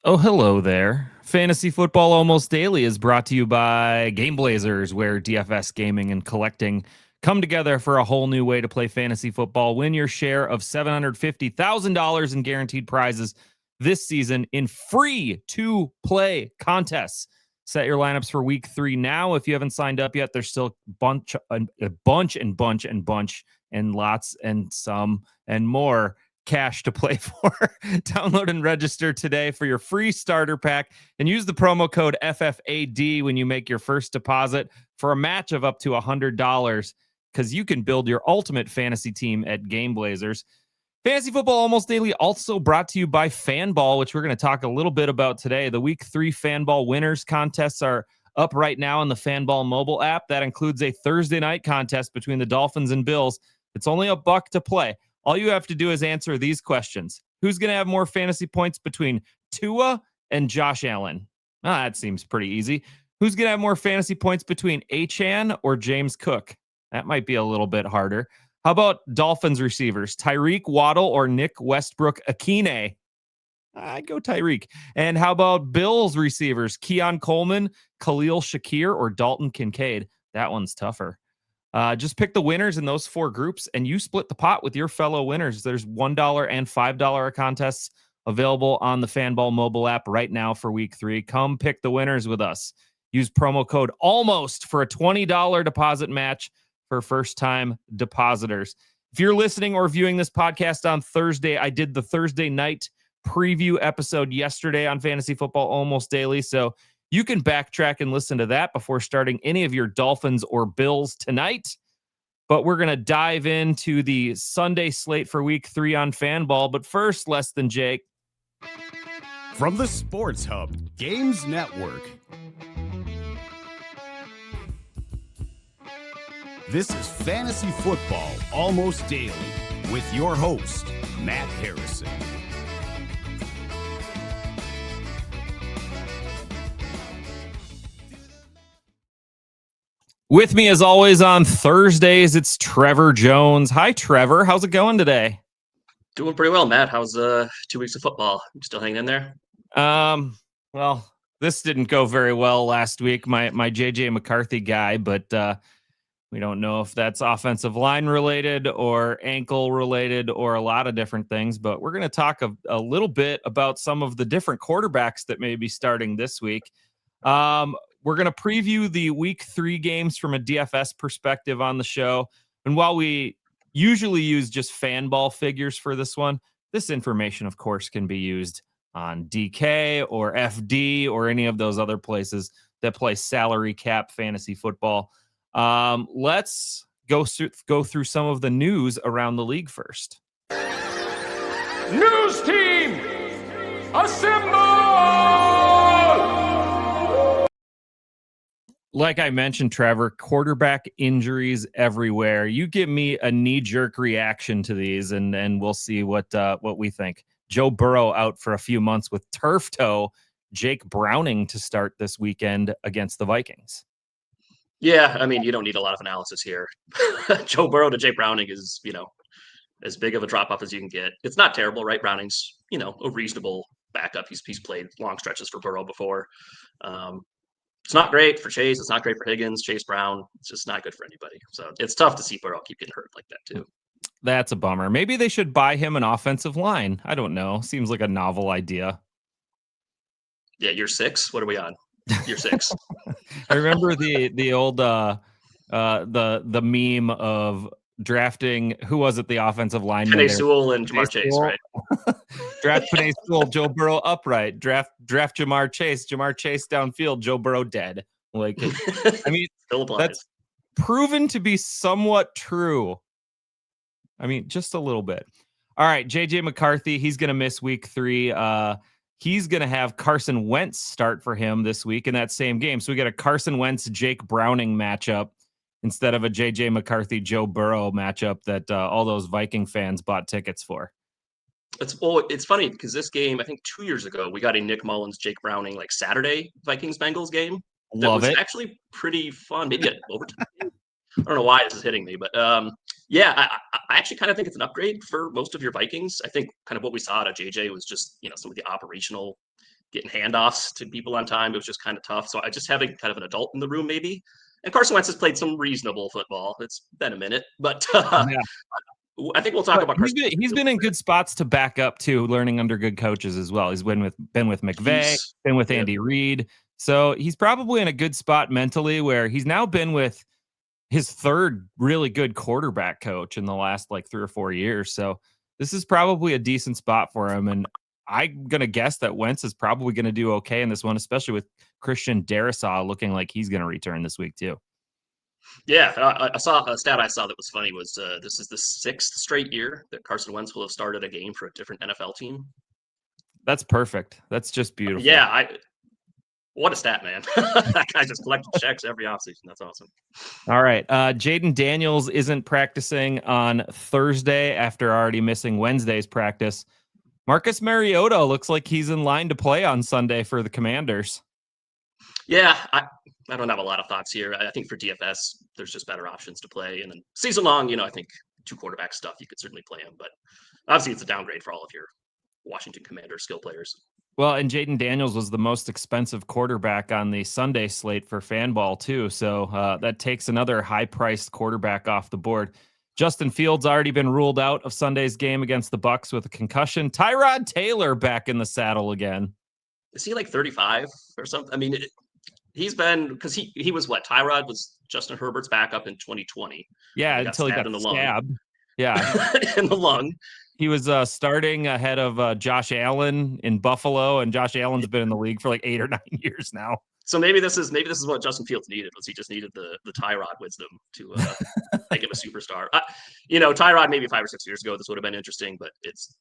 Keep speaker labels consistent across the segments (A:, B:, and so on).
A: Oh, hello there. Fantasy Football Almost Daily is brought to you by Game Blazers, where DFS gaming and collecting come together for a whole new way to play fantasy football. Win your share of $750,000 in guaranteed prizes this season in free to play contests. Set your lineups for week 3 now. If you haven't signed up yet, there's still a bunch and lots and some and more cash to play for. Download and register today for your free starter pack and use the promo code FFAD when you make your first deposit for a match of up to $100 because you can build your ultimate fantasy team at Game Blazers. Fantasy Football Almost Daily also brought to you by Fanball, which we're going to talk a little bit about today. The Week 3 Fanball winners contests are up right now on the Fanball mobile app. That includes a Thursday night contest between the Dolphins and Bills. It's only $1 to play. All you have to do is answer these questions. Who's going to have more fantasy points between Tua and Josh Allen? That seems pretty easy. Who's going to have more fantasy points between Achane or James Cook? That might be a little bit harder. How about Dolphins receivers? Tyreek Waddle or Nick Westbrook-Akine? I'd go Tyreek. And how about Bills receivers? Keon Coleman, Khalil Shakir, or Dalton Kincaid? That one's tougher. Just pick the winners in those 4 groups, and you split the pot with your fellow winners. There's $1 and $5 contests available on the Fanball mobile app right now for week 3. Come pick the winners with us. Use promo code ALMOST for a $20 deposit match for first-time depositors. If you're listening or viewing this podcast on Thursday, I did the Thursday night preview episode yesterday on Fantasy Football Almost Daily, so you can backtrack and listen to that before starting any of your Dolphins or Bills tonight. But we're going to dive into the Sunday slate for week 3 on Fanball. But first, Less Than Jake.
B: From the Sports Hub Games Network, this is Fantasy Football Almost Daily with your host, Matt Harrison.
A: With me, as always, on Thursdays, it's Trevor Jones. Hi, Trevor. How's it going today?
C: Doing pretty well, Matt. How's 2 weeks of football? You still hanging in there?
A: Well, this didn't go very well last week. My JJ McCarthy guy, but we don't know if that's offensive line related or ankle related or a lot of different things. But we're going to talk a little bit about some of the different quarterbacks that may be starting this week. We're going to preview the week 3 games from a DFS perspective on the show. And while we usually use just Fanball figures for this one, this information, of course, can be used on DK or FD or any of those other places that play salary cap fantasy football. Let's go through some of the news around the league first.
D: News team, assemble!
A: Like I mentioned, Trevor, quarterback injuries everywhere. You give me a knee-jerk reaction to these, and we'll see what we think. Joe Burrow out for a few months with turf toe. Jake Browning to start this weekend against the Vikings.
C: Yeah, I mean, you don't need a lot of analysis here. Joe Burrow to Jake Browning is, as big of a drop-off as you can get. It's not terrible, right? Browning's, a reasonable backup. He's played long stretches for Burrow before. It's not great for Chase. It's not great for Higgins, Chase Brown. It's just not good for anybody. So it's tough to see Burrow keep getting hurt like that too.
A: That's a bummer. Maybe they should buy him an offensive line. I don't know. Seems like a novel idea.
C: Yeah, year 6. What are we on? Year 6.
A: I remember the old the meme of drafting, who was it, the offensive lineman?
C: Penei Sewell and Jamar Chase, right?
A: Draft Penei Sewell, Joe Burrow upright. Draft Jamar Chase downfield, Joe Burrow dead. Like, I mean,
C: Still applies.
A: That's proven to be somewhat true. I mean, just a little bit. All right, JJ McCarthy, he's going to miss week 3. He's going to have Carson Wentz start for him this week in that same game. So we get a Carson Wentz, Jake Browning matchup instead of a JJ McCarthy, Joe Burrow matchup that all those Viking fans bought tickets for.
C: It's funny because this game, I think 2 years ago, we got a Nick Mullins, Jake Browning, like Saturday Vikings-Bengals game. That was actually pretty fun. Maybe an overtime game. I don't know why this is hitting me, but yeah, I actually kind of think it's an upgrade for most of your Vikings. I think kind of what we saw out of JJ was just, some of the operational getting handoffs to people on time. It was just kind of tough. So I just having kind of an adult in the room maybe. And Carson Wentz has played some reasonable football. It's been a minute, but
A: Yeah.
C: I think we'll talk about Carson.
A: He's been in good spots to back up too, learning under good coaches as well. He's been with McVay, been with Andy Reid. So he's probably in a good spot mentally where he's now been with his third really good quarterback coach in the last like 3 or 4 years. So this is probably a decent spot for him. And I'm going to guess that Wentz is probably going to do okay in this one, especially with Christian Darrisaw looking like he's going to return this week too.
C: Yeah, I saw a stat I saw that was funny was this is the 6th straight year that Carson Wentz will have started a game for a different NFL team.
A: That's perfect. That's just beautiful.
C: Yeah, what a stat, man. That guy just collected checks every offseason. That's awesome.
A: All right. Jaden Daniels isn't practicing on Thursday after already missing Wednesday's practice. Marcus Mariota looks like he's in line to play on Sunday for the Commanders.
C: Yeah, I don't have a lot of thoughts here. I think for DFS, there's just better options to play. And then season long, I think 2 quarterback stuff, you could certainly play him. But obviously, it's a downgrade for all of your Washington Commanders skill players.
A: Well, and Jaden Daniels was the most expensive quarterback on the Sunday slate for Fanball, too. So that takes another high-priced quarterback off the board. Justin Fields already been ruled out of Sunday's game against the Bucs with a concussion. Tyrod Taylor back in the saddle again.
C: Is he like 35 or something? I mean, he's been, because he was what? Tyrod was Justin Herbert's backup in 2020.
A: Yeah, until he got
C: in the
A: stabbed.
C: lung.
A: Yeah.
C: In the lung.
A: He was starting ahead of Josh Allen in Buffalo, and Josh Allen's been in the league for like 8 or 9 years now.
C: So maybe this is what Justin Fields needed. Was he just needed the Tyrod wisdom to make him a superstar? Tyrod maybe 5 or 6 years ago this would have been interesting, but it's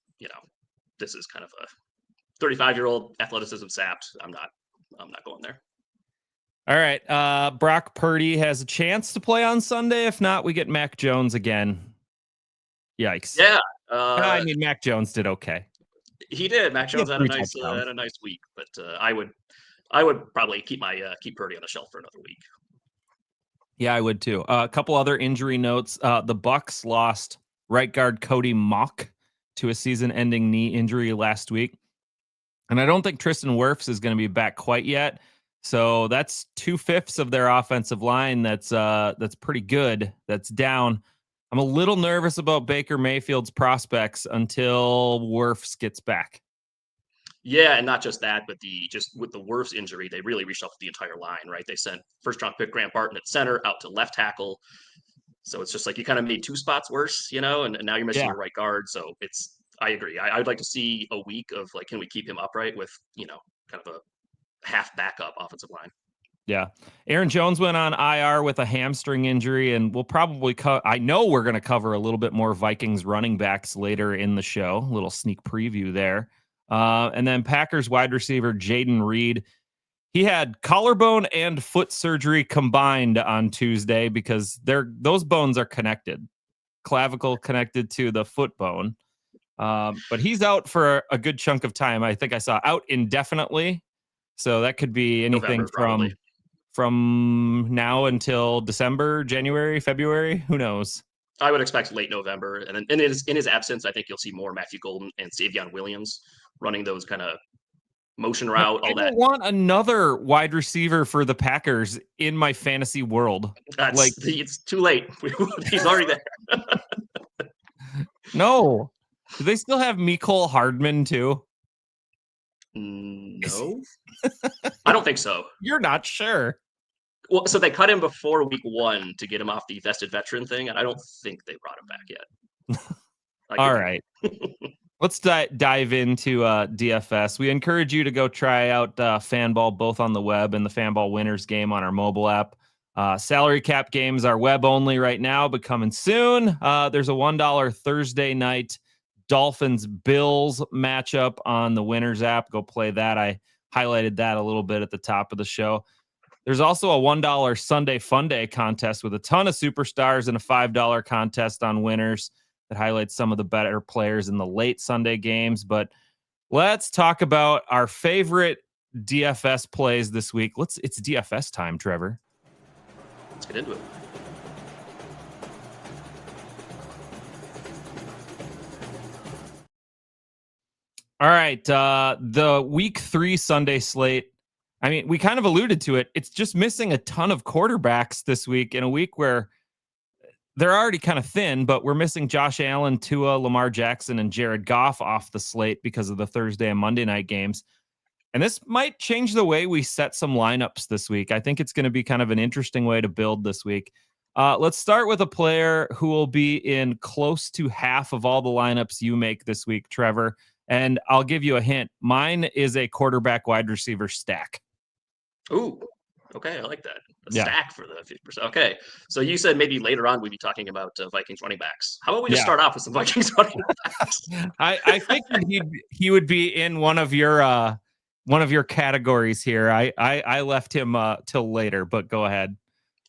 C: this is kind of a 35-year-old athleticism sapped. I'm not going there.
A: All right, Brock Purdy has a chance to play on Sunday. If not, we get Mac Jones again. Yikes!
C: Yeah.
A: I mean, Mac Jones did okay.
C: He did. Mac Jones had a nice week, but I would probably keep Purdy on the shelf for another week.
A: Yeah, I would too. A couple other injury notes. The Bucs lost right guard Cody Mock to a season-ending knee injury last week, and I don't think Tristan Wirfs is going to be back quite yet. So that's 2/5 of their offensive line. That's pretty good. That's down. I'm a little nervous about Baker Mayfield's prospects until Wirfs gets back.
C: Yeah, and not just that, but with the Wirfs injury, they really reshuffled the entire line, right? They sent first-round pick Grant Barton at center out to left tackle. So it's just like you kind of made 2 spots worse, and now you're missing your right guard. So I agree. I would like to see a week of like, can we keep him upright with, kind of a half backup offensive line.
A: Yeah. Aaron Jones went on IR with a hamstring injury, and we'll probably I know we're going to cover a little bit more Vikings running backs later in the show. A little sneak preview there. And then Packers wide receiver Jaden Reed. He had collarbone and foot surgery combined on Tuesday because those bones are connected. Clavicle connected to the foot bone. But he's out for a good chunk of time. I think I saw out indefinitely. So that could be anything from now until December, January, February. Who knows?
C: I would expect late November. And then in his absence, I think you'll see more Matthew Golden and Savion Williams running those kind of motion route, all that. I
A: want another wide receiver for the Packers in my fantasy world.
C: It's too late. He's already there.
A: No. Do they still have Mecole Hardman too?
C: No. I don't think so.
A: You're not sure.
C: Well, so they cut him before week 1 to get him off the vested veteran thing, and I don't think they brought him back yet.
A: All right. Let's dive into DFS. We encourage you to go try out Fanball both on the web and the Fanball Winners game on our mobile app. Salary cap games are web only right now, but coming soon. There's a $1 Thursday night Dolphins Bills matchup on the Winners app. Go play that. I highlighted that a little bit at the top of the show. There's also a $1 Sunday Fun Day contest with a ton of superstars and a $5 contest on Winners that highlights some of the better players in the late Sunday games. But let's talk about our favorite DFS plays this week. It's DFS time, Trevor.
C: Let's get into it.
A: All right. The week 3 Sunday slate. I mean, we kind of alluded to it. It's just missing a ton of quarterbacks this week in a week where they're already kind of thin, but we're missing Josh Allen, Tua, Lamar Jackson, and Jared Goff off the slate because of the Thursday and Monday night games. And this might change the way we set some lineups this week. I think it's going to be kind of an interesting way to build this week. Let's start with a player who will be in close to half of all the lineups you make this week, Trevor. And I'll give you a hint. Mine is a quarterback wide receiver stack.
C: Ooh, okay, I like that. A
A: Yeah.
C: stack for the 50%. Okay, so you said maybe later on we'd be talking about Vikings running backs. How about we just
A: Yeah.
C: start off with some Vikings running backs?
A: I figured he would be in one of your categories here. I left him till later, but go ahead.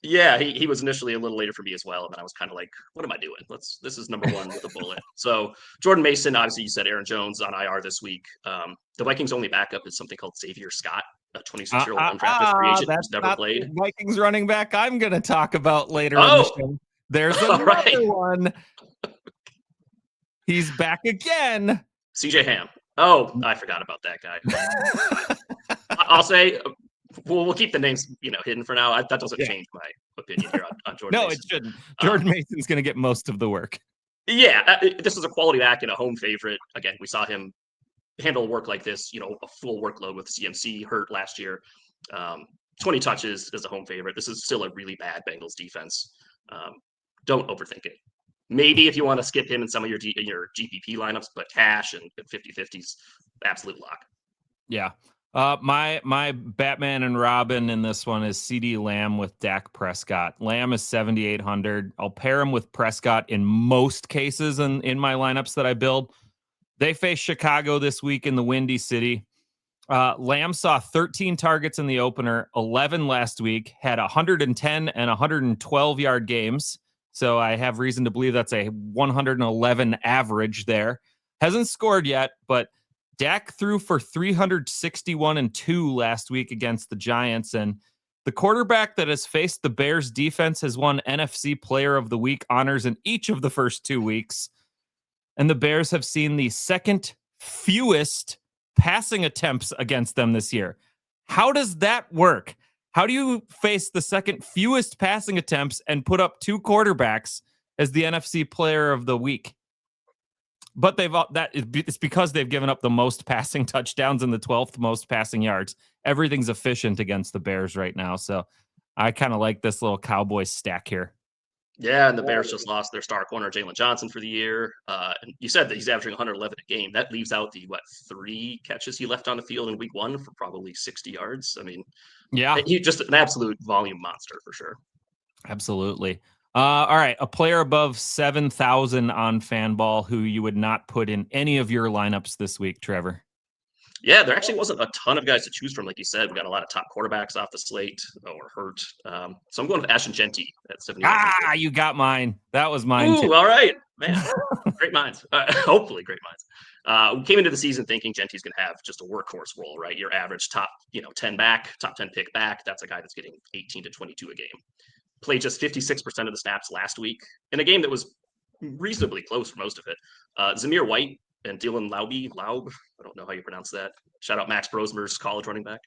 C: Yeah, he was initially a little later for me as well, and then I was kind of like, "What am I doing? This is number one with a bullet." So Jordan Mason, obviously, you said Aaron Jones on IR this week. The Vikings' only backup is something called Xavier Scott, a 26-year-old undrafted free agent who's never played.
A: The Vikings running back I'm going to talk about later in the
C: Oh,
A: show. There's
C: all
A: another
C: right.
A: one. He's back again.
C: CJ Ham. Oh, I forgot about that guy. I'll say we'll keep the names hidden for now. That doesn't change my opinion here on Jordan
A: No,
C: Mason.
A: it shouldn't. Jordan Mason's going to get most of the work.
C: Yeah, this is a quality back and a home favorite. Again, we saw him handle work like this, a full workload with CMC hurt last year. 20 touches as a home favorite. This is still a really bad Bengals defense. Don't overthink it. Maybe if you want to skip him in some of your GPP lineups, but cash and 50-50s, absolute lock.
A: Yeah. My Batman and Robin in this one is CD Lamb with Dak Prescott. Lamb is 7,800. I'll pair him with Prescott in most cases in my lineups that I build. They face Chicago this week in the Windy City. Lamb saw 13 targets in the opener, 11 last week, had 110 and 112-yard games. So I have reason to believe that's a 111 average there. Hasn't scored yet, but Dak threw for 361 and 2 last week against the Giants. And the quarterback that has faced the Bears defense has won NFC Player of the Week honors in each of the first 2 weeks. And the Bears have seen the second fewest passing attempts against them this year. How does that work? How do you face the second fewest passing attempts and put up 2 quarterbacks as the NFC Player of the Week? But it's because they've given up the most passing touchdowns and the 12th most passing yards. Everything's efficient against the Bears right now. So I kind of like this little Cowboys stack here.
C: Yeah, and the Bears just lost their star corner, Jalen Johnson, for the year. And you said that he's averaging 111 a game. That leaves out the 3 catches he left on the field in week 1 for probably 60 yards. I mean,
A: yeah,
C: he's just an absolute volume monster for sure.
A: Absolutely. All right, a player above 7,000 on Fanball who you would not put in any of your lineups this week, Trevor.
C: Yeah, there actually wasn't a ton of guys to choose from. Like you said, we got a lot of top quarterbacks off the slate or hurt. So I'm going with Ashton Genty at 70.
A: You got mine. That was mine.
C: Ooh, all right, man. Great minds. Hopefully great minds. We came into the season thinking Genty's going to have just a workhorse role, right? Your average top 10 back, top 10 pick back. That's a guy that's getting 18 to 22 a game. Played just 56% of the snaps last week in a game that was reasonably close for most of it. Zamir White and Dylan Laub, I don't know how you pronounce that. Shout out Max Brosmer's college running back.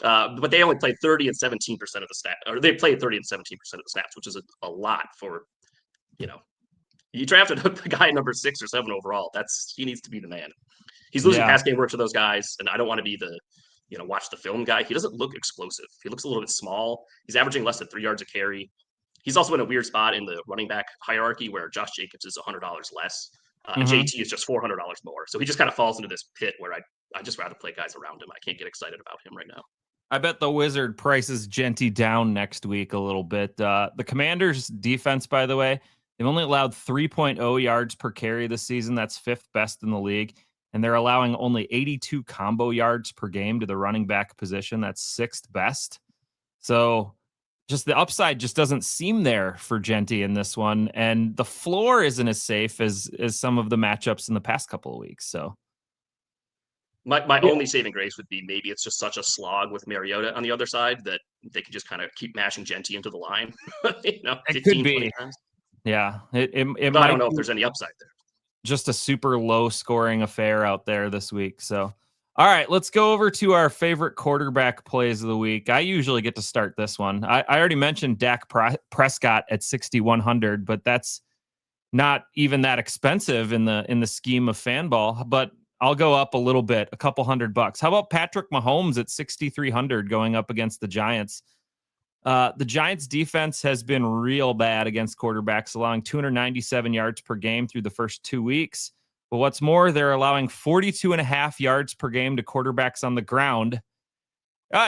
C: But they only played 30 and 17% of the snaps, or they played 30 and 17% of the snaps, which is a lot for, you drafted a guy number 6 or 7 overall. He needs to be the man. He's losing pass game work to those guys, and I don't want to be the watch the film guy. He doesn't look explosive. He looks a little bit small. He's averaging less than 3 yards a carry. He's also in a weird spot in the running back hierarchy where Josh Jacobs is $100 less. And JT is just $400 more. So he just kind of falls into this pit where I just rather play guys around him. I can't get excited about him right now.
A: I bet the Wizard prices Genty down next week a little bit. The Commanders' defense, by the way, they've only allowed 3.0 yards per carry this season. That's 5th best in the league. And they're allowing only 82 combo yards per game to the running back position. That's 6th best. So just the upside just doesn't seem there for Genty in this one. And the floor isn't as safe as some of the matchups in the past couple of weeks. So
C: my only saving grace would be maybe it's just such a slog with Mariota on the other side that they can just kind of keep mashing Genty into the line.
A: It
C: 15,
A: could be.
C: 20 times.
A: Yeah.
C: But I don't know if there's any upside there.
A: just a super low scoring affair out there this week. So, all right, let's go over to our favorite quarterback plays of the week. I usually get to start this one. I already mentioned Dak Prescott at 6,100, but that's not even that expensive in the scheme of fanball. But I'll go up a little bit, a couple $100. How about Patrick Mahomes at 6,300 going up against the Giants? The Giants defense has been real bad against quarterbacks, allowing 297 yards per game through the first 2 weeks. But what's more, they're allowing 42.5 yards per game to quarterbacks on the ground.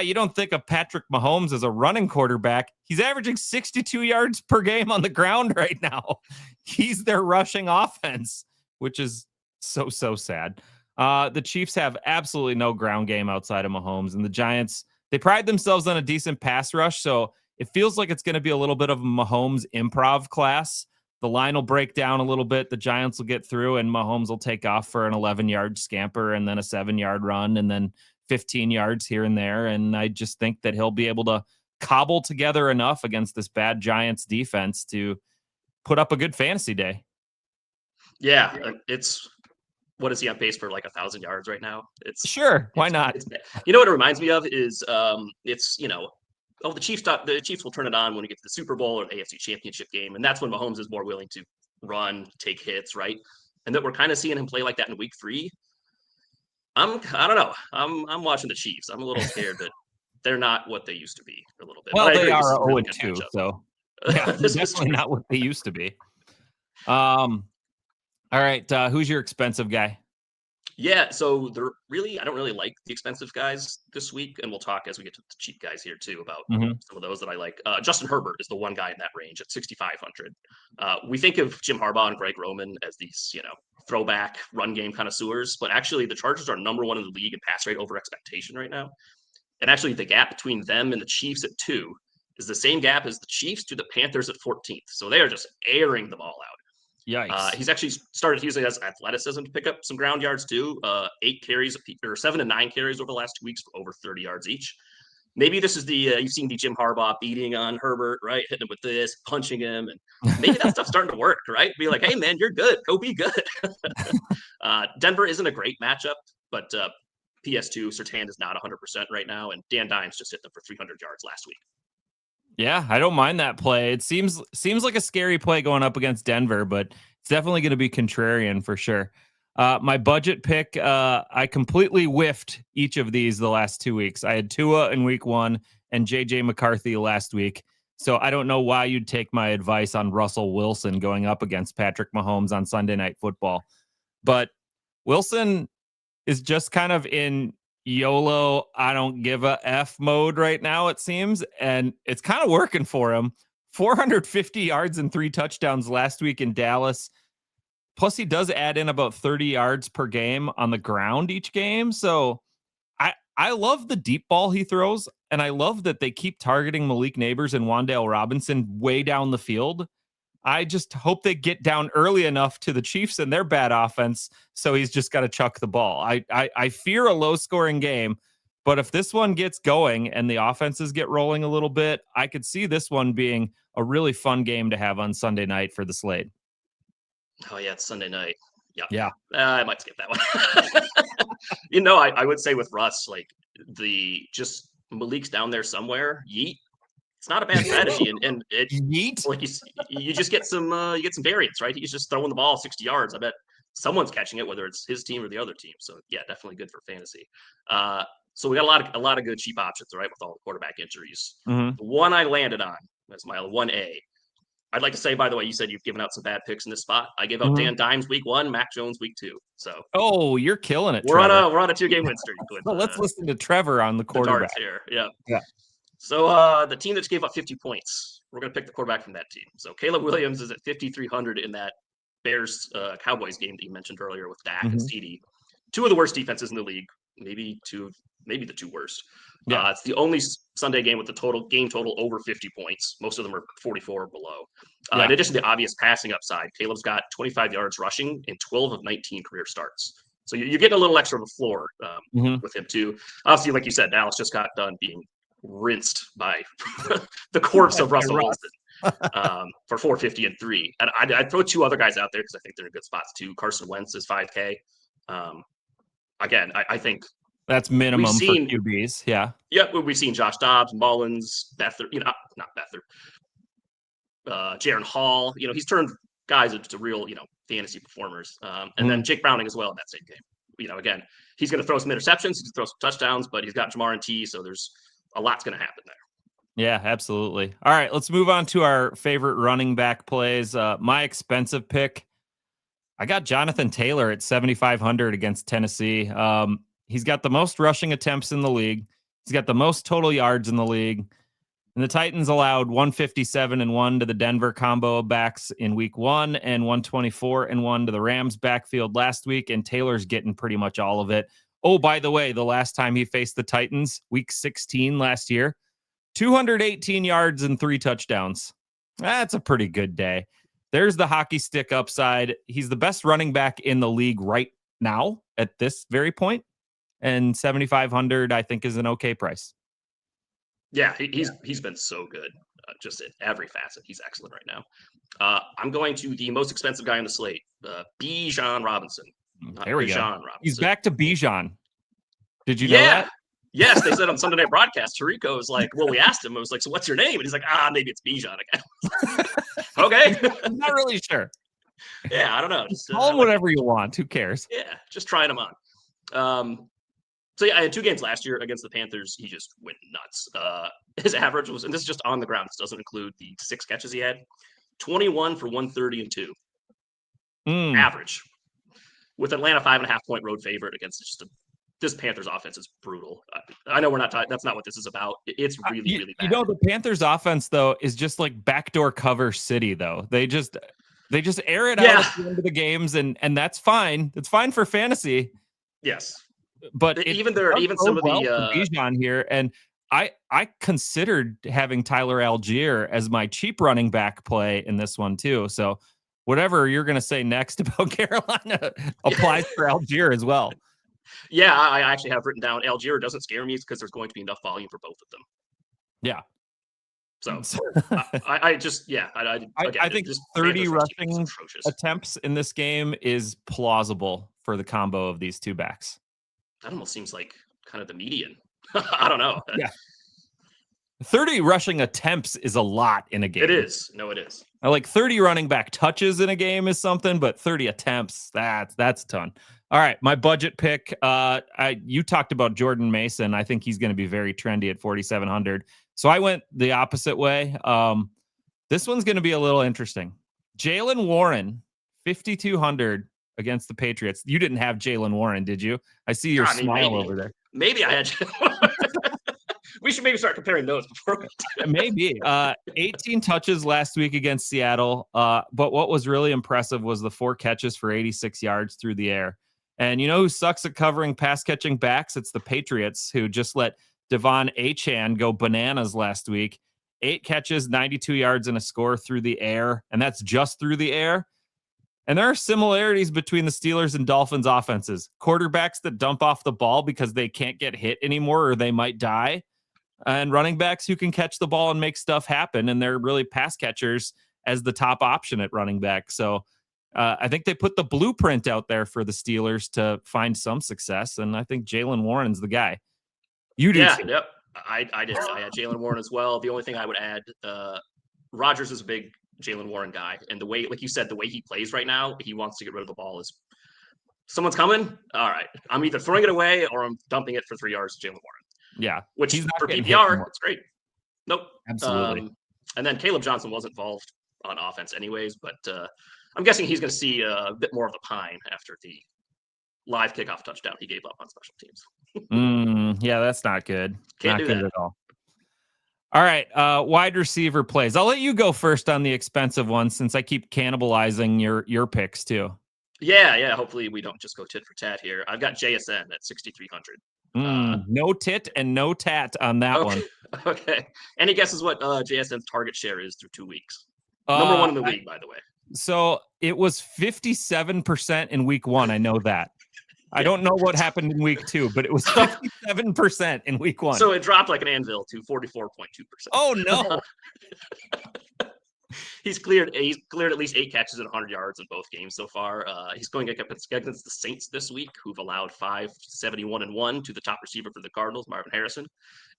A: You don't think of Patrick Mahomes as a running quarterback. He's averaging 62 yards per game on the ground right now. He's their rushing offense, which is so sad. The Chiefs have absolutely no ground game outside of Mahomes, and the Giants, they pride themselves on a decent pass rush, so it feels like it's going to be a little bit of a Mahomes improv class. The line will break down a little bit. The Giants will get through, and Mahomes will take off for an 11-yard scamper and then a 7-yard run and then 15 yards here and there. And I just think that he'll be able to cobble together enough against this bad Giants defense to put up a good fantasy day.
C: Yeah, what is he on pace for, like 1,000 yards right now?
A: Why not?
C: You know what it reminds me of is the Chiefs will turn it on when we get to the Super Bowl or the AFC Championship game, and that's when Mahomes is more willing to run, take hits, right? And that we're kind of seeing him play like that in Week 3. I don't know. I'm watching the Chiefs. I'm a little scared that they're not what they used to be a little bit.
A: Well, they are 0-2, so yeah, this is definitely not what they used to be. All right, who's your expensive guy?
C: Yeah, so I don't really like the expensive guys this week, and we'll talk as we get to the cheap guys here too about some of those that I like. Justin Herbert is the one guy in that range at 6,500. We think of Jim Harbaugh and Greg Roman as these, throwback run game connoisseurs, but actually the Chargers are number one in the league in pass rate over expectation right now. And actually the gap between them and the Chiefs at 2 is the same gap as the Chiefs to the Panthers at 14th. So they are just airing the ball out.
A: Yikes.
C: He's actually started using his athleticism to pick up some ground yards too. 8 carries or 7 to 9 carries over the last 2 weeks for over 30 yards each. Maybe this is you've seen the Jim Harbaugh beating on Herbert, right? Hitting him with this, punching him, and maybe that stuff's starting to work, right? Be like, hey man, you're good. Go be good. Denver isn't a great matchup, but PS2 Surtain is not 100% right now, and Dan Dimes just hit them for 300 yards last week.
A: Yeah, I don't mind that play. It seems like a scary play going up against Denver, but it's definitely going to be contrarian for sure. My budget pick, I completely whiffed each of these the last 2 weeks. I had Tua in week 1 and JJ McCarthy last week. So I don't know why you'd take my advice on Russell Wilson going up against Patrick Mahomes on Sunday Night Football. But Wilson is just kind of in YOLO, I don't give a F mode right now, it seems. And it's kind of working for him. 450 yards and 3 touchdowns last week in Dallas. Plus, he does add in about 30 yards per game on the ground each game. So I love the deep ball he throws. And I love that they keep targeting Malik Neighbors and Wan'Dale Robinson way down the field. I just hope they get down early enough to the Chiefs and their bad offense, so he's just got to chuck the ball. I fear a low-scoring game, but if this one gets going and the offenses get rolling a little bit, I could see this one being a really fun game to have on Sunday night for the slate.
C: Oh, yeah, it's Sunday night.
A: Yeah.
C: I might skip that one. I would say with Russ, like just Malik's down there somewhere, yeet. It's not a bad strategy, and it
A: yeet.
C: Like you just get some variance, right? He's just throwing the ball 60 yards. I bet someone's catching it, whether it's his team or the other team. So yeah, definitely good for fantasy. So we got a lot of good cheap options, right? With all the quarterback injuries. The one I landed on as my 1A. I'd like to say, by the way, you said you've given out some bad picks in this spot. I gave out Dan Dimes week 1, Mac Jones week 2. So
A: you're killing it.
C: We're on a 2-game win streak.
A: So let's listen to Trevor on the quarterback
C: here. Yeah. So the team that gave up 50 points, we're going to pick the quarterback from that team. So Caleb Williams is at 5,300 in that Bears Cowboys game that you mentioned earlier with Dak and CeeDee. 2 of the worst defenses in the league, maybe the 2 worst. Yeah. It's the only Sunday game with the game total over 50 points. Most of them are 44 or below. In addition to the obvious passing upside, Caleb's got 25 yards rushing in 12 of 19 career starts. So you're getting a little extra on the floor with him too. Obviously, like you said, Dallas just got done being rinsed by the corpse of Russell Wilson. for 450 and 3. And I'd throw 2 other guys out there because I think they're in good spots too. Carson Wentz is 5K. Again, I think
A: that's minimum for QBs. Yeah.
C: Yep. We've seen Josh Dobbs, Mullins, Bether, not Bether, Jaron Hall. He's turned guys into real, fantasy performers. And then Jake Browning as well in that same game. Again, he's going to throw some interceptions, he's going to throw some touchdowns, but he's got Jamar and T, so there's a lot's going to happen there.
A: Yeah, absolutely. All right, let's move on to our favorite running back plays. My expensive pick, I got Jonathan Taylor at 7,500 against Tennessee. He's got the most rushing attempts in the league. He's got the most total yards in the league. And the Titans allowed 157-1 to the Denver combo backs in week 1 and 124-1 to the Rams backfield last week. And Taylor's getting pretty much all of it. Oh, by the way, the last time he faced the Titans, week 16 last year, 218 yards and 3 touchdowns. That's a pretty good day. There's the hockey stick upside. He's the best running back in the league right now at this very point. And 7,500, I think, is an okay price.
C: Yeah, he's been so good, just at every facet. He's excellent right now. I'm going to the most expensive guy on the slate, Bijan Robinson.
A: There we go. Robinson. He's back to Bijan. Did you know that?
C: Yes, they said on Sunday Night Broadcast, Tirico was like, well, we asked him, it was like, so what's your name? And he's like, maybe it's Bijan again. Okay.
A: I'm not really sure.
C: Yeah, I don't know.
A: Just call him whatever you want. Who cares?
C: Yeah, just trying him on. So yeah, I had 2 games last year against the Panthers. He just went nuts. His average was, and this is just on the ground. This doesn't include the 6 catches he had. 21 for 130 and 2. Average. With Atlanta 5.5 point road favorite against this Panthers offense is brutal. I know we're not talking. That's not what this is about. It's really, really bad.
A: The Panthers offense though is just like backdoor cover city though. They just air it out at the end of the games, and that's fine. It's fine for fantasy.
C: Yes.
A: But
C: even some of the
A: Bijan here, and I considered having Tyler Algier as my cheap running back play in this one too. So whatever you're going to say next about Carolina applies for Algier as well.
C: Yeah, I actually have written down Algier doesn't scare me because there's going to be enough volume for both of them.
A: Yeah.
C: So I
A: think 30 rushing attempts in this game is plausible for the combo of these 2 backs.
C: That almost seems like kind of the median. I don't know.
A: Yeah. 30 rushing attempts is a lot in a game.
C: It is. No, it is.
A: I like 30 running back touches in a game is something, but 30 attempts, that's a ton. All right, my budget pick. You talked about Jordan Mason. I think he's going to be very trendy at 4,700. So I went the opposite way. This one's going to be a little interesting. Jaylen Warren, 5,200 against the Patriots. You didn't have Jaylen Warren, did you? I see your smile over there.
C: Maybe I had. We should maybe start comparing those before.
A: Maybe 18 touches last week against Seattle. But what was really impressive was the 4 catches for 86 yards through the air. And you know who sucks at covering pass catching backs? It's the Patriots, who just let Devon Achane go bananas last week. 8 catches, 92 yards, and a score through the air. And that's just through the air. And there are similarities between the Steelers and Dolphins offenses. Quarterbacks that dump off the ball because they can't get hit anymore or they might die. And running backs who can catch the ball and make stuff happen. And they're really pass catchers as the top option at running back. So I think they put the blueprint out there for the Steelers to find some success. And I think Jaylen Warren's the guy. You do.
C: Yeah, yep. I did. I had Jaylen Warren as well. The only thing I would add, Rodgers is a big Jaylen Warren guy. And the way, like you said, the way he plays right now, he wants to get rid of the ball. Is someone's coming? All right. I'm either throwing it away or I'm dumping it for 3 yards to Jaylen Warren.
A: Yeah.
C: Which for PPR, it's great. Nope.
A: Absolutely.
C: And then Caleb Johnson was involved on offense anyways, but I'm guessing he's going to see a bit more of the pine after the live kickoff touchdown he gave up on special teams.
A: Yeah, that's not good.
C: Can't
A: not
C: do
A: good
C: that.
A: at all. All right, wide receiver plays. I'll let you go first on the expensive one since I keep cannibalizing your picks too.
C: Yeah. Hopefully we don't just go tit for tat here. I've got JSN at 6,300.
A: No tit and no tat on that one.
C: Okay. Any guesses what JSN's target share is through 2 weeks? Number 1 in the league, by the way.
A: So it was 57% in week 1. I know that. I don't know what happened in week 2, but it was 57% in week 1.
C: So it dropped like an anvil to 44.2%.
A: Oh, no.
C: He's cleared at least 8 catches and 100 yards in both games so far. He's going against the Saints this week, who've allowed 571-1 to the top receiver for the Cardinals, Marvin Harrison,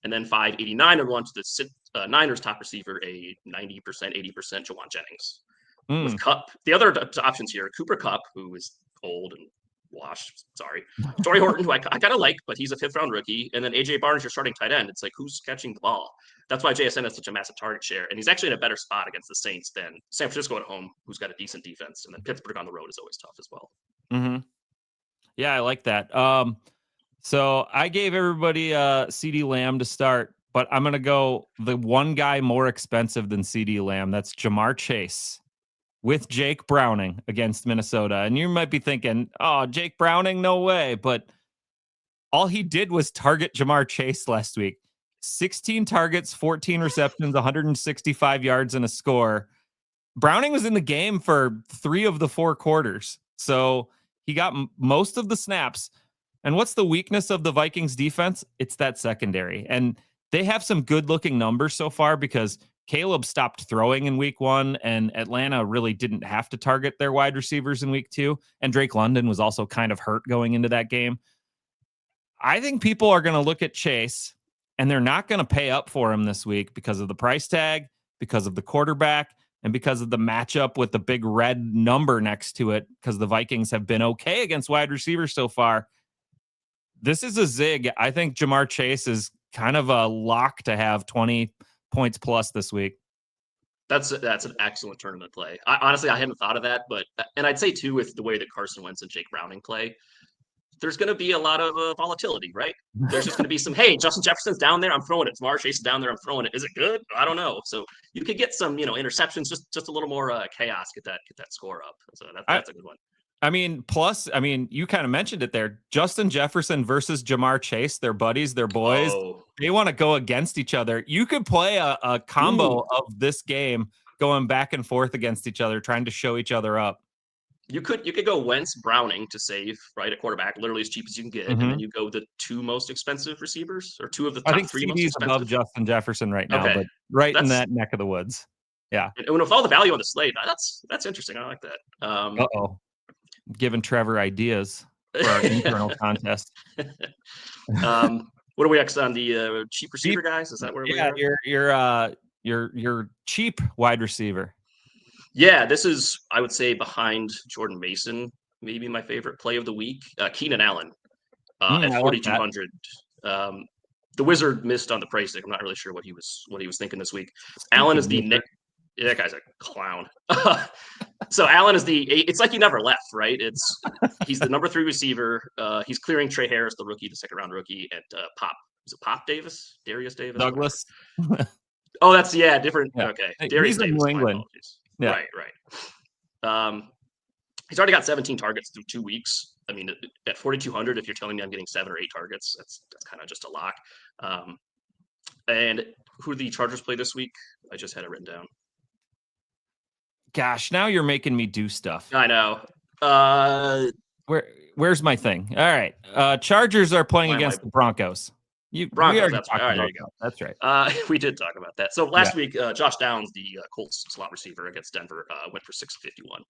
C: and then 589-1 to the Niners top receiver, a 90%, 80% Jawan Jennings. With Kupp, the other options here, Cooper Kupp, who is old and washed. Sorry. Torrey Horton, who I kind of like, but he's a 5th-round rookie. And then A.J. Barnes, your starting tight end. It's like, who's catching the ball? That's why JSN has such a massive target share. And he's actually in a better spot against the Saints than San Francisco at home, who's got a decent defense. And then Pittsburgh on the road is always tough as well.
A: Mm-hmm. Yeah, I like that. So I gave everybody CeeDee Lamb to start, but I'm going to go the one guy more expensive than CeeDee Lamb. That's Jamar Chase with Jake Browning against Minnesota. And you might be thinking, oh, Jake Browning, no way. But all he did was target Jamar Chase last week. 16 targets, 14 receptions, 165 yards, and a score. Browning was in the game for 3 of the 4 quarters. So he got most of the snaps. And what's the weakness of the Vikings defense? It's that secondary. And they have some good looking numbers so far because Caleb stopped throwing in week 1, and Atlanta really didn't have to target their wide receivers in week 2. And Drake London was also kind of hurt going into that game. I think people are going to look at Chase, and they're not going to pay up for him this week because of the price tag, because of the quarterback, and because of the matchup with the big red number next to it, because the Vikings have been okay against wide receivers so far. This is a zig. I think Jamar Chase is kind of a lock to have 20 points plus this week.
C: That's an excellent tournament play. Honestly, I hadn't thought of that, and I'd say too, with the way that Carson Wentz and Jake Browning play, there's going to be a lot of volatility, right? There's just going to be some, hey, Justin Jefferson's down there, I'm throwing it. Jamar Chase is down there, I'm throwing it. Is it good? I don't know. So you could get some, interceptions, just a little more chaos, get that score up. So that's a good one.
A: I mean, plus, you kind of mentioned it there. Justin Jefferson versus Jamar Chase, they're buddies, they're boys. Oh. They want to go against each other. You could play a combo of this game going back and forth against each other, trying to show each other up.
C: You could go Wentz Browning to save, right? A quarterback, literally as cheap as you can get. And then you go the 2 most expensive receivers, or 2 of the top 3 most expensive.
A: Above Justin Jefferson right now, but in that neck of the woods. Yeah.
C: And with all the value on the slate, that's interesting. I like that.
A: Uh-oh. Giving Trevor ideas for our internal contest.
C: What are we next on the cheap receiver guys? Is that where we are?
A: Your cheap wide receiver.
C: Yeah, this is, I would say, behind Jordan Mason, maybe my favorite play of the week. Keenan Allen at 4,200. The Wizard missed on the price tag. I'm not really sure what he was thinking this week. Allen is that guy's a clown. So Allen is it's like he never left, right? He's the number 3 receiver. He's clearing Trey Harris, the rookie, the 2nd-round rookie, and is it Pop Davis? Darius Davis?
A: Douglas.
C: Oh, that's different. Yeah. Okay.
A: Darius Davis. New England.
C: Yeah. Right. He's already got 17 targets through 2 weeks. I mean, at 4,200, if you're telling me I'm getting 7 or 8 targets, that's kind of just a lock. And who do the Chargers play this week? I just had it written down.
A: Gosh, now you're making me do stuff.
C: I know.
A: Where's my thing? All right. Chargers are playing against the Broncos.
C: Broncos, that's right. All right, there you go.
A: That's right.
C: We did talk about that. So last week, Josh Downs, the Colts slot receiver against Denver, went for 651.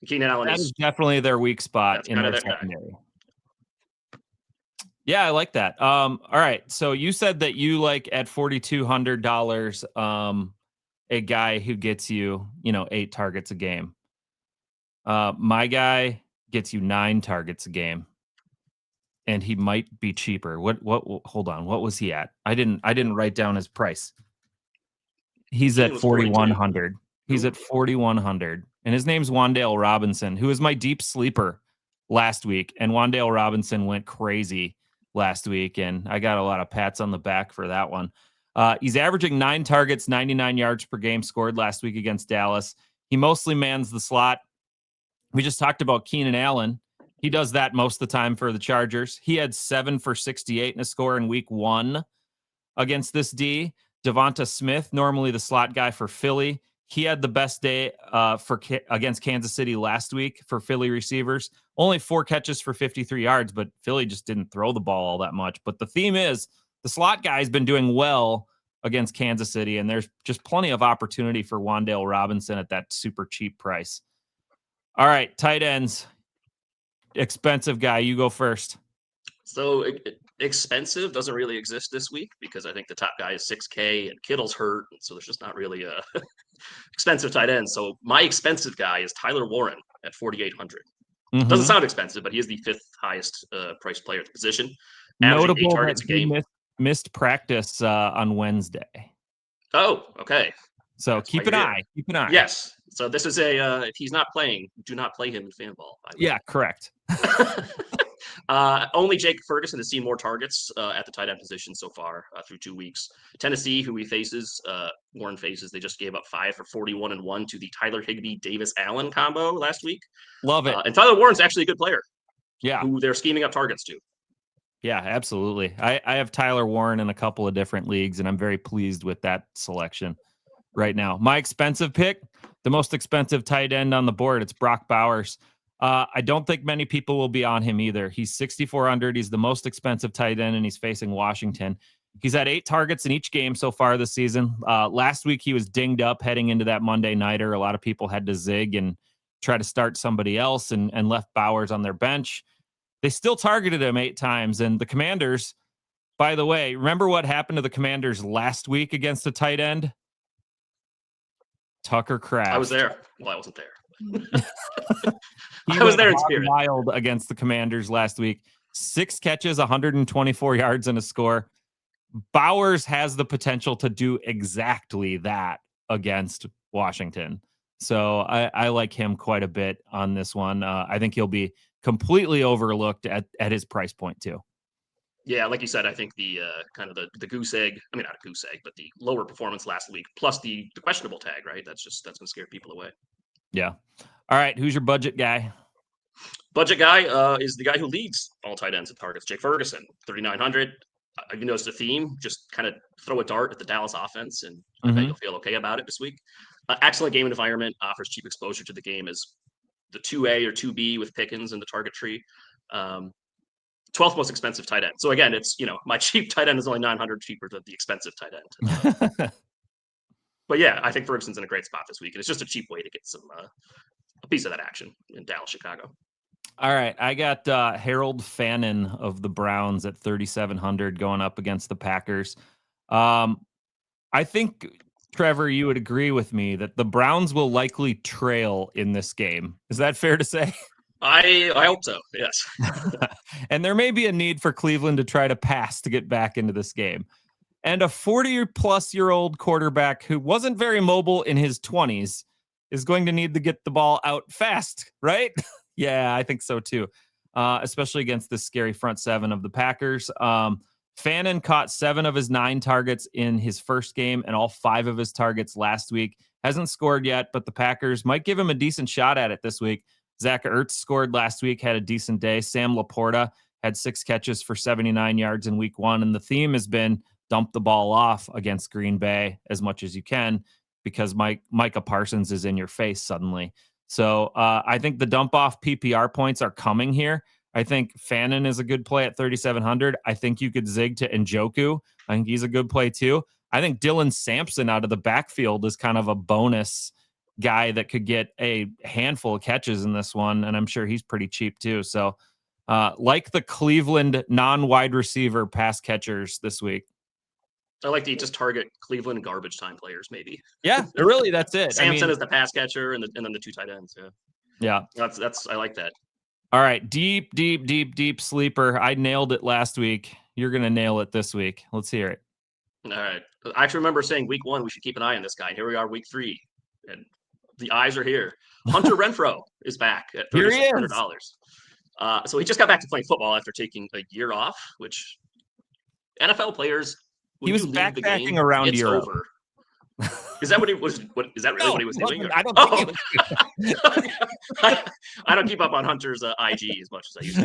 C: Keenan Allen
A: is definitely their weak spot in their secondary. Yeah, I like that. All right. So you said that you like at $4,200 a guy who gets you, 8 targets a game. My guy gets you 9 targets a game. And he might be cheaper. What hold on. What was he at? I didn't write down his price. He's at 4,100. He's at 4,100. And his name's Wan'Dale Robinson, who is my deep sleeper last week. And Wan'Dale Robinson went crazy last week. And I got a lot of pats on the back for that one. He's averaging 9 targets, 99 yards per game scored last week against Dallas. He mostly mans the slot. We just talked about Keenan Allen. He does that most of the time for the Chargers. He had 7 for 68 in a score in week 1 against this D. Devonta Smith, normally the slot guy for Philly. He had the best day against Kansas City last week for Philly receivers. Only 4 catches for 53 yards, but Philly just didn't throw the ball all that much. But the theme is the slot guy's been doing well against Kansas City, and there's just plenty of opportunity for Wan'Dale Robinson at that super cheap price. All right, tight ends. Expensive guy, you go first.
C: So expensive doesn't really exist this week because I think the top guy is $6K and Kittle's hurt. So there's just not really a expensive tight end. So my expensive guy is Tyler Warren at 4,800. Doesn't sound expensive, but he is the 5th highest priced player at the position. Averaging 8
A: Notable
C: targets a
A: that he
C: game.
A: missed practice on Wednesday.
C: Oh, okay.
A: So
C: That's
A: keep
C: why
A: an
C: you're
A: eye. Keep an eye.
C: Yes. So this is if he's not playing, do not play him in Fanball.
A: Yeah, correct.
C: Only Jake Ferguson has seen more targets at the tight end position so far through 2 weeks. Tennessee, who Warren faces, they just gave up 5 for 41 and 1 to the Tyler Higbee Davis Allen combo last week.
A: Love it.
C: And Tyler Warren's actually a good player.
A: Yeah.
C: Who they're scheming up targets to.
A: Yeah, absolutely. I have Tyler Warren in a couple of different leagues, and I'm very pleased with that selection right now. My expensive pick, the most expensive tight end on the board, it's Brock Bowers. I don't think many people will be on him either. He's 6,400. He's the most expensive tight end, and he's facing Washington. He's had 8 targets in each game so far this season. Last week, he was dinged up heading into that Monday nighter. A lot of people had to zig and try to start somebody else and left Bowers on their bench. They still targeted him 8 times. And the Commanders, by the way, remember what happened to the Commanders last week against the tight end? Tucker Kraft.
C: I was there. Well, I wasn't there.
A: I
C: was there in spirit.
A: Wild against the Commanders last week. 6 catches, 124 yards, and a score. Bowers has the potential to do exactly that against Washington. So I like him quite a bit on this one. I think he'll be completely overlooked at his price point too.
C: Yeah, like you said, I think the kind of the goose egg, I mean, not a goose egg, but the lower performance last week, plus the questionable tag, right? That's going to scare people away.
A: Yeah. All right. Who's your budget guy?
C: Budget guy is the guy who leads all tight ends at targets, Jake Ferguson, 3,900. You noticed a theme, just kind of throw a dart at the Dallas offense, and I bet you'll feel okay about it this week. Excellent game environment, offers cheap exposure to the game as the 2A or 2B with Pickens in the target tree. 12th most expensive tight end. So again, it's, my cheap tight end is only 900 cheaper than the expensive tight end. But yeah, I think Ferguson's in a great spot this week. And it's just a cheap way to get a piece of that action in Dallas, Chicago.
A: All right. I got Harold Fannin of the Browns at 3,700 going up against the Packers. I think, Trevor, you would agree with me that the Browns will likely trail in this game. Is that fair to say?
C: I hope so, yes.
A: And there may be a need for Cleveland to try to pass to get back into this game. And a 40-plus-year-old quarterback who wasn't very mobile in his 20s is going to need to get the ball out fast, right? Yeah, I think so too, especially against this scary front seven of the Packers. Fannin caught 7 of his 9 targets in his first game and all 5 of his targets last week. Hasn't scored yet, but the Packers might give him a decent shot at it this week. Zach Ertz scored last week, had a decent day. Sam Laporta had 6 catches for 79 yards in week 1. And the theme has been dump the ball off against Green Bay as much as you can because Micah Parsons is in your face suddenly. So I think the dump off PPR points are coming here. I think Fannin is a good play at 3,700. I think you could zig to Njoku. I think he's a good play too. I think Dylan Sampson out of the backfield is kind of a bonus guy that could get a handful of catches in this one. And I'm sure he's pretty cheap too. So like the Cleveland non-wide receiver pass catchers this week.
C: I like to just target Cleveland garbage time players, maybe.
A: Yeah, really, that's it.
C: Sampson is the pass catcher, and then the 2 tight ends.
A: Yeah.
C: That's I like that.
A: All right, deep sleeper. I nailed it last week. You're gonna nail it this week. Let's hear it.
C: All right. I actually remember saying week 1 we should keep an eye on this guy. And here we are, week 3, and the eyes are here. Hunter Renfrow is back at $3,600. So he just got back to playing football after taking a year off, which NFL players.
A: He was backpacking around
C: it's
A: Europe.
C: Over. Is that what he was? Is that really what he was doing?
A: I don't think
C: I don't keep up on Hunter's IG as much as I used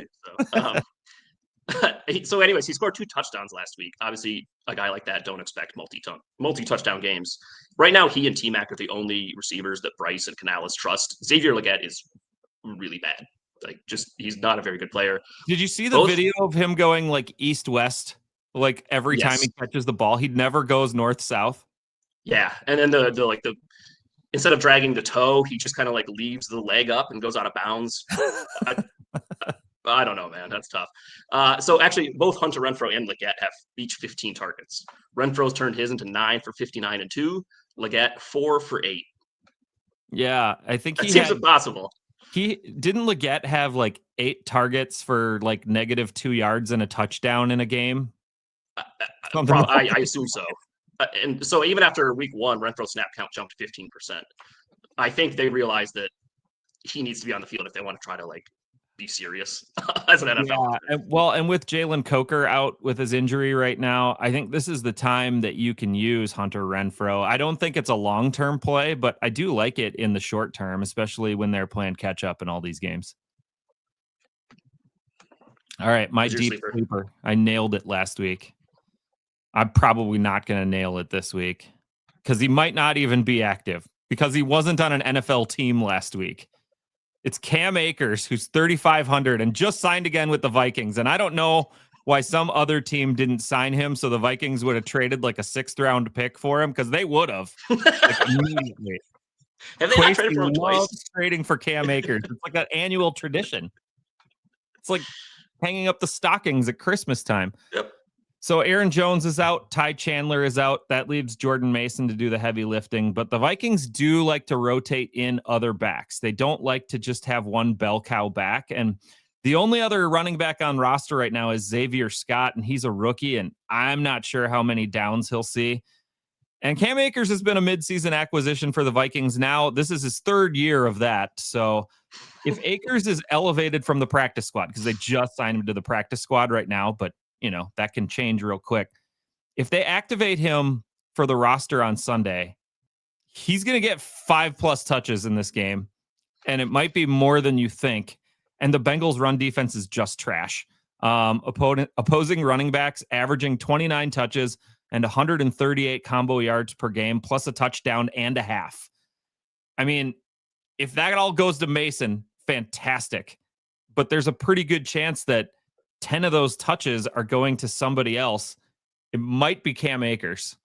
C: to. So anyways, he scored 2 touchdowns last week. Obviously, a guy like that don't expect multi-touchdown games. Right now, he and T-Mac are the only receivers that Bryce and Canales trust. Xavier Legette is really bad. He's not a very good player.
A: Did you see the video of him going like east-west? Like every time he catches the ball, he never goes north-south.
C: Yeah. And then the instead of dragging the toe, he just kind of like leaves the leg up and goes out of bounds. I don't know, man. That's tough. So actually, both Hunter Renfrow and Leggett have each 15 targets. Renfro's turned his into 9 for 59 and 2. Leggett 4 for 8.
A: Yeah, I think
C: that seems impossible.
A: Didn't Leggett have like 8 targets for like -2 yards and a touchdown in a game?
C: I assume so. And so even after week 1, Renfro's snap count jumped 15%. I think they realized that he needs to be on the field if they want to try to like be serious as an NFL.
A: Yeah, and with Jalen Coker out with his injury right now, I think this is the time that you can use Hunter Renfrow. I don't think it's a long-term play, but I do like it in the short term, especially when they're playing catch up in all these games. All right, my deep sleeper. I nailed it last week. I'm probably not going to nail it this week because he might not even be active because he wasn't on an NFL team last week. It's Cam Akers, who's 3,500 and just signed again with the Vikings. And I don't know why some other team didn't sign him so the Vikings would have traded like a 6th-round pick for him, because they would have immediately.
C: Have they not traded for him twice?
A: Trading for Cam Akers. It's like an annual tradition. It's like hanging up the stockings at Christmas time.
C: Yep.
A: So Aaron Jones is out. Ty Chandler is out. That leaves Jordan Mason to do the heavy lifting. But the Vikings do like to rotate in other backs. They don't like to just have one bell cow back. And the only other running back on roster right now is Xavier Scott, and he's a rookie, and I'm not sure how many downs he'll see. And Cam Akers has been a midseason acquisition for the Vikings now. This is his 3rd year of that. So if Akers is elevated from the practice squad, because they just signed him to the practice squad right now, but that can change real quick. If they activate him for the roster on Sunday, he's going to get 5+ touches in this game, and it might be more than you think. And the Bengals' run defense is just trash. Opposing running backs averaging 29 touches and 138 combo yards per game, plus a touchdown and a half. I mean, if that all goes to Mason, fantastic. But there's a pretty good chance that 10 of those touches are going to somebody else. It might be Cam Akers.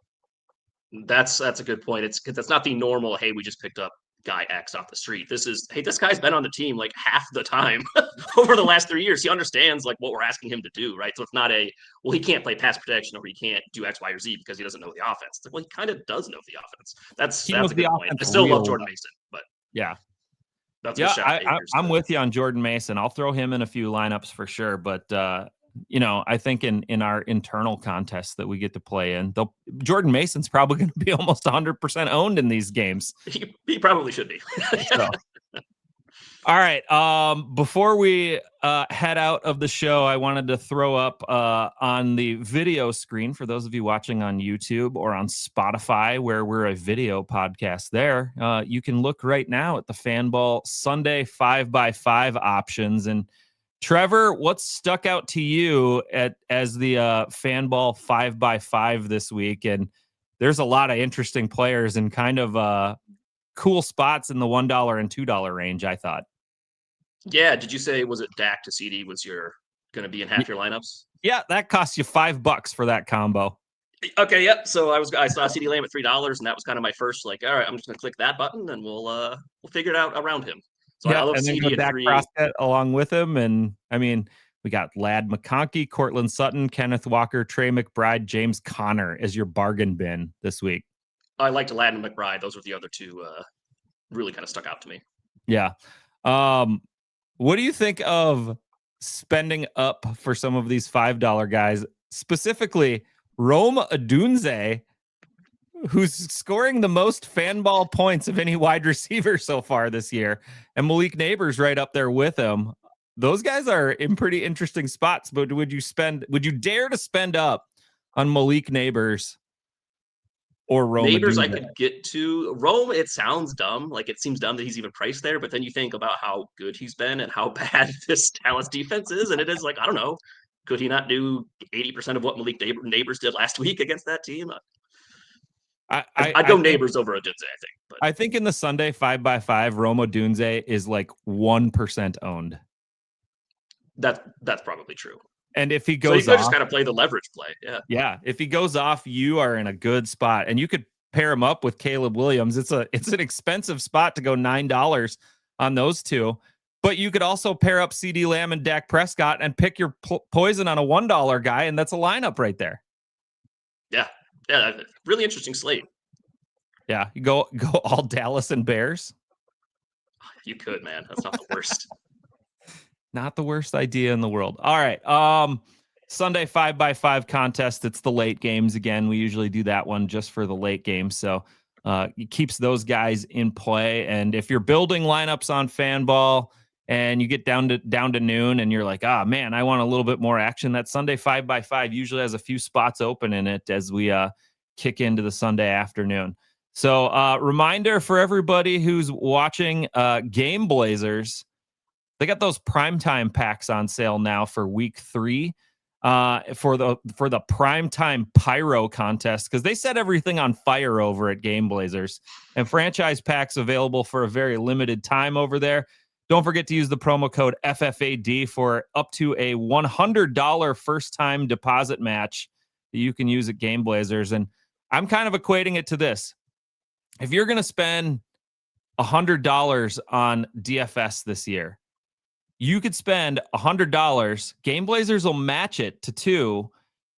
C: That's a good point. It's because that's not the normal, hey, we just picked up guy X off the street. This is, hey, this guy's been on the team like half the time over the last 3 years. He understands like what we're asking him to do, right? So it's not he can't play pass protection or he can't do X, Y, or Z because he doesn't know the offense. It's like, well, he kind of does know the offense. That's a good point. I still love Jordan Mason, but
A: yeah.
C: That's a shot.
A: I'm with you on Jordan Mason. I'll throw him in a few lineups for sure. But, I think in our internal contest that we get to play in, Jordan Mason's probably going to be almost 100% owned in these games.
C: He probably should be.
A: So. All right. Before we head out of the show, I wanted to throw up on the video screen for those of you watching on YouTube or on Spotify, where we're a video podcast there. You can look right now at the Fanball Sunday 5x5 options. And Trevor, what stuck out to you as the Fanball 5x5 this week? And there's a lot of interesting players and kind of cool spots in the $1 and $2 range, I thought.
C: Yeah. Did you say, was it Dak to CD was going to be in half your lineups?
A: Yeah, that cost you $5 for that combo.
C: Okay, yep. So I saw CD Lamb at $3, and that was kind of my first, like, all right, I'm just going to click that button, and we'll figure it out around him. So
A: yeah,
C: I love
A: and then
C: CD
A: Dak
C: at 3.
A: Prescott along with him, and I mean, we got Ladd McConkey, Cortland Sutton, Kenneth Walker, Trey McBride, James Conner as your bargain bin this week.
C: I liked Ladd and McBride. Those were the other two really kind of stuck out to me.
A: Yeah. What do you think of spending up for some of these $5 guys, specifically Rome Odunze, who's scoring the most Fanball points of any wide receiver so far this year, and Malik Neighbors right up there with him? Those guys are in pretty interesting spots, but would you dare to spend up on Malik Neighbors or Rome
C: Neighbors
A: Odunze?
C: I could get to. Rome, it sounds dumb. Like, it seems dumb that he's even priced there, but then you think about how good he's been and how bad this Dallas defense is, and it is like, I don't know, could he not do 80% of what Malik Neighbors did last week against that team? I'd go Neighbors over Odunze, I think. But
A: I think in the Sunday 5x5, Rome Odunze is like 1% owned.
C: That's probably true.
A: And if he
C: So you
A: goes
C: could
A: off,
C: just kind of play the leverage play. Yeah.
A: yeah, if he goes off, you are in a good spot, and you could pair him up with Caleb Williams. It's an expensive spot to go $9 on those two, but you could also pair up CeeDee Lamb and Dak Prescott and pick your poison on a $1 guy, and that's a lineup right there.
C: Yeah. Yeah. Really interesting slate.
A: Yeah, you go all Dallas and Bears.
C: You could, man. That's not the worst.
A: Not the worst idea in the world. All right. Sunday 5x5 contest. It's the late games again. We usually do that one just for the late games. So it keeps those guys in play. And if you're building lineups on Fanball and you get down to noon and you're like, man, I want a little bit more action, that Sunday 5x5 usually has a few spots open in it as we kick into the Sunday afternoon. So reminder for everybody who's watching Game Blazers, they got those primetime packs on sale now for week 3 for the primetime pyro contest, because they set everything on fire over at Game Blazers, and franchise packs available for a very limited time over there. Don't forget to use the promo code FFAD for up to a $100 first time deposit match that you can use at Game Blazers. And I'm kind of equating it to this. If you're going to spend $100 on DFS this year, you could spend $100. Game Blazers will match it to 2.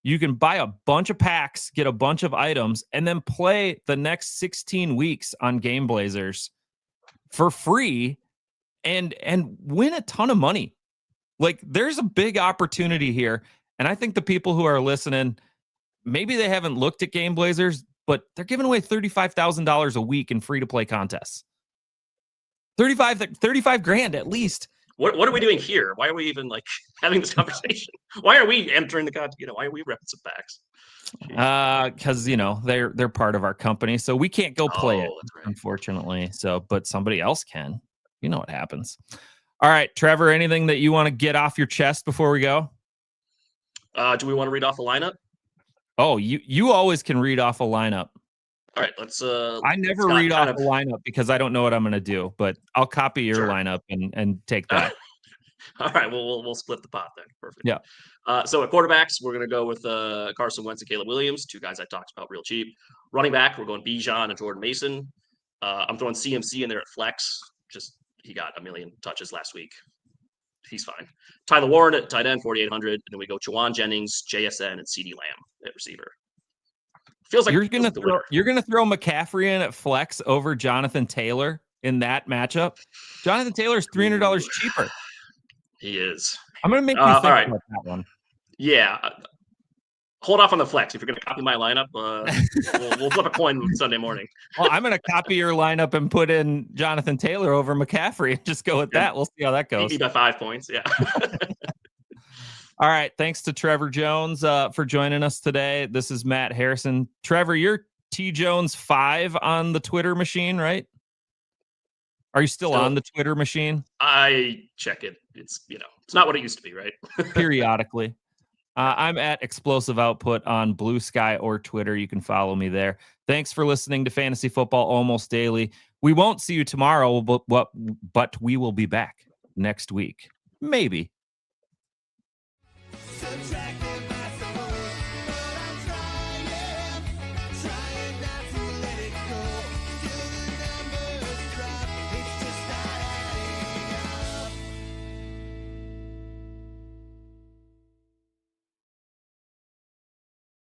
A: You can buy a bunch of packs, get a bunch of items, and then play the next 16 weeks on Game Blazers for free and win a ton of money. Like, there's a big opportunity here. And I think the people who are listening, maybe they haven't looked at Game Blazers, but they're giving away $35,000 a week in free-to-play contests. 35 grand at least.
C: What are we doing here? Why are we even having this conversation? Why are we entering the content? Why are we repping some packs?
A: Because they're part of our company, so we can't go play it,
C: right.
A: unfortunately. So, but somebody else can. You know what happens. All right, Trevor, anything that you want to get off your chest before we go?
C: Do we want to read off a lineup?
A: Oh, you always can read off a lineup.
C: All right, let's.
A: I never read off a lineup because I don't know what I'm going to do, but I'll copy your lineup and take that.
C: All right, we'll split the pot then. Perfect.
A: Yeah.
C: So at quarterbacks, we're going to go with Carson Wentz and Caleb Williams, 2 guys I talked about real cheap. Running back, we're going Bijan and Jordan Mason. I'm throwing CMC in there at flex. Just he got a million touches last week. He's fine. Tyler Warren at tight end, 4,800, and then we go Juwan Jennings, JSN, and CeeDee Lamb at receiver. Feels like
A: you're gonna throw McCaffrey in at flex over Jonathan Taylor in that matchup. Jonathan Taylor is $300 cheaper.
C: He is.
A: I'm gonna make you think about that one.
C: Yeah. Hold off on the flex. If you're gonna copy my lineup, we'll flip a coin Sunday morning.
A: Well, I'm gonna copy your lineup and put in Jonathan Taylor over McCaffrey and just go with that. We'll see how that goes.
C: Beat me by 5 points. Yeah.
A: All right. Thanks to Trevor Jones for joining us today. This is Matt Harrison. Trevor, you're T Jones 5 on the Twitter machine, right? Are you still on the Twitter machine?
C: I check it. It's it's not what it used to be, right?
A: Periodically. I'm at Explosive Output on Blue Sky or Twitter. You can follow me there. Thanks for listening to Fantasy Football Almost Daily. We won't see you tomorrow, but we will be back next week. Maybe.